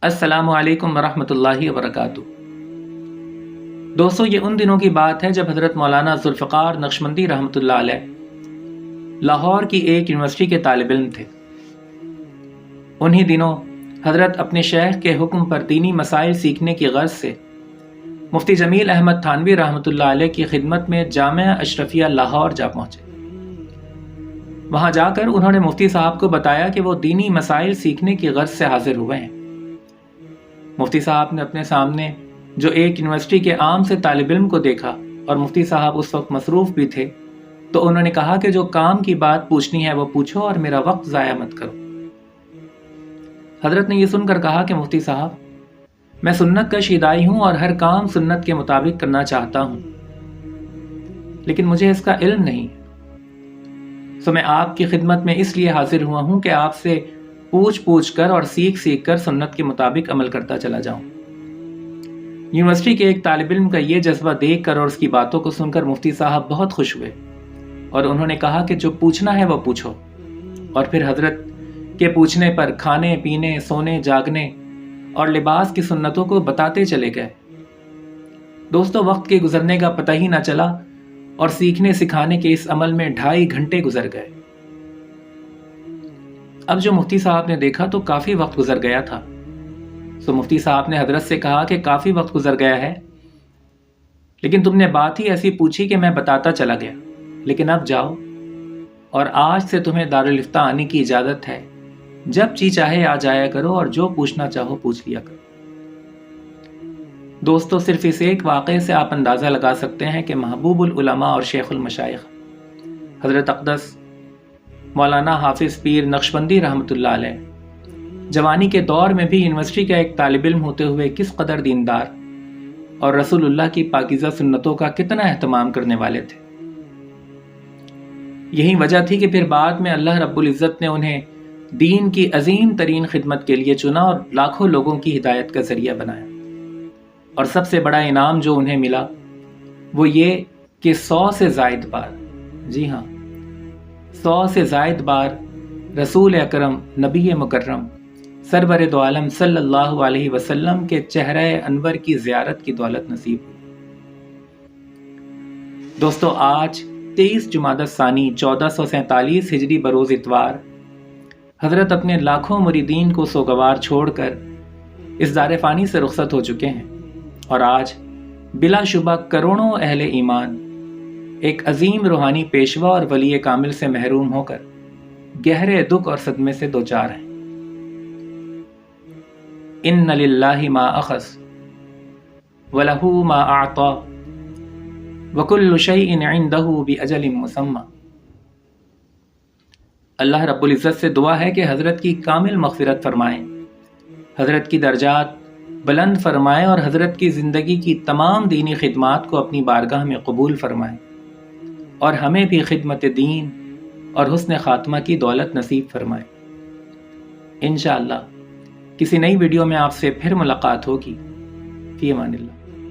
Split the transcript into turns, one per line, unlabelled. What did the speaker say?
अस्सलामु अलैकुम वरहमतुल्लाहि वबरकातुह। दोस्तों, ये उन दिनों की बात है जब हज़रत मौलाना ज़ुल्फ़िकार नक्शबंदी रहमतुल्लाह अलैह लाहौर की एक यूनिवर्सिटी के तालिब इल्म थे। उन्हीं दिनों हज़रत अपने शेख के हुक्म पर दीनी मसाइल सीखने की गर्ज से मुफ्ती जमील अहमद थानवी रहमतुल्लाह अलैह की खिदमत में जामिया अशरफिया लाहौर जा पहुँचे। वहाँ जाकर उन्होंने मुफ्ती साहब को बताया कि वो दीनी मसाइल सीखने की गर्ज से हाजिर हुए हैं। मुफ्ती साहब ने अपने सामने जो एक यूनिवर्सिटी के आम से तालिब इल्म को देखा और मुफ्ती साहब उस वक्त मसरूफ़ भी थे, तो उन्होंने कहा कि जो काम की बात पूछनी है वो पूछो और मेरा वक्त ज़ाया मत करो। हज़रत ने ये सुनकर कहा कि मुफ्ती साहब, मैं सुन्नत का शिदाई हूँ और हर काम सुन्नत के मुताबिक करना चाहता हूँ, लेकिन मुझे इसका इल्म नहीं, सो मैं आपकी खिदमत में इसलिए हाजिर हुआ हूँ कि आपसे पूछ पूछ कर और सीख सीख कर सुन्नत के मुताबिक अमल करता चला जाऊं। यूनिवर्सिटी के एक तालिब इल्म का ये जज्बा देख कर और उसकी बातों को सुनकर मुफ्ती साहब बहुत खुश हुए और उन्होंने कहा कि जो पूछना है वो पूछो। और फिर हजरत के पूछने पर खाने पीने, सोने, जागने और लिबास की सुन्नतों को बताते चले गए। दोस्तों, वक्त के गुजरने का पता ही ना चला और सीखने सिखाने के इस अमल में 2.5 घंटे गुजर गए। अब जो मुफ्ती साहब ने देखा तो काफ़ी वक्त गुजर गया था। तो मुफ्ती साहब ने हजरत से कहा कि काफ़ी वक्त गुजर गया है, लेकिन तुमने बात ही ऐसी पूछी कि मैं बताता चला गया। लेकिन अब जाओ और आज से तुम्हें दारुल इफ्ता आने की इजाज़त है। जब जी चाहे आ जाया करो और जो पूछना चाहो पूछ लिया करो। दोस्तों, सिर्फ इस एक वाक़े से आप अंदाज़ा लगा सकते हैं कि महबूबुल उलमा और शेखुल मशाइख हज़रत अक़दस मौलाना हाफिज़ पीर नक्शबंदी रहमतुल्लाह अलैह जवानी के दौर में भी यूनिवर्सिटी का एक तालिब इल्म होते हुए किस कदर दीनदार और रसूलुल्लाह की पाकीज़ा सुन्नतों का कितना एहतमाम करने वाले थे। यही वजह थी कि फिर बाद में अल्लाह रब्बुल इज़्ज़त ने उन्हें दीन की अजीम तरीन खिदमत के लिए चुना और लाखों लोगों की हिदायत का जरिया बनाया। और सबसे बड़ा इनाम जो उन्हें मिला वो ये कि 100 से ज़ायद बार, जी हाँ, 100 से ज़ायद बार रसूल अकरम नबी मुकर्रम सरवर दो आलम सल्लल्लाहु अलैहि वसल्लम के चेहरे अनवर की ज़ियारत की दौलत नसीब हुई। दोस्तों, आज 23 जुमादा सानी 1447 हिजरी बरोज़ इतवार हज़रत अपने लाखों मुरीदीन को सोगवार छोड़कर इस दारे फ़ानी से रुखसत हो चुके हैं और आज बिलाशुबा करोड़ों अहले ईमान एक अजीम रूहानी पेशवा और वली कामिल से महरूम होकर गहरे दुख और सदमे से दो चार हैं। इन्ना लिल्लाहि मा अखज़ व लहू मा अअता व कुल्लु शैइन इंदहु बिअजलिन मुसम्मा। अल्लाह रब्बुल इज़्ज़त से दुआ है कि हज़रत की कामिल मग़फ़िरत फरमाएं, हज़रत की दर्जात बुलंद फरमाएं और हज़रत की ज़िंदगी की तमाम दीनी खिदमात को अपनी बारगाह में कबूल फरमाएं और हमें भी खिदमत दीन और हुस्न ख़ात्मा की दौलत नसीब फरमाएं। इंशाअल्लाह किसी नई वीडियो में आपसे फिर मुलाकात होगी। फ़ी अमानिल्लाह।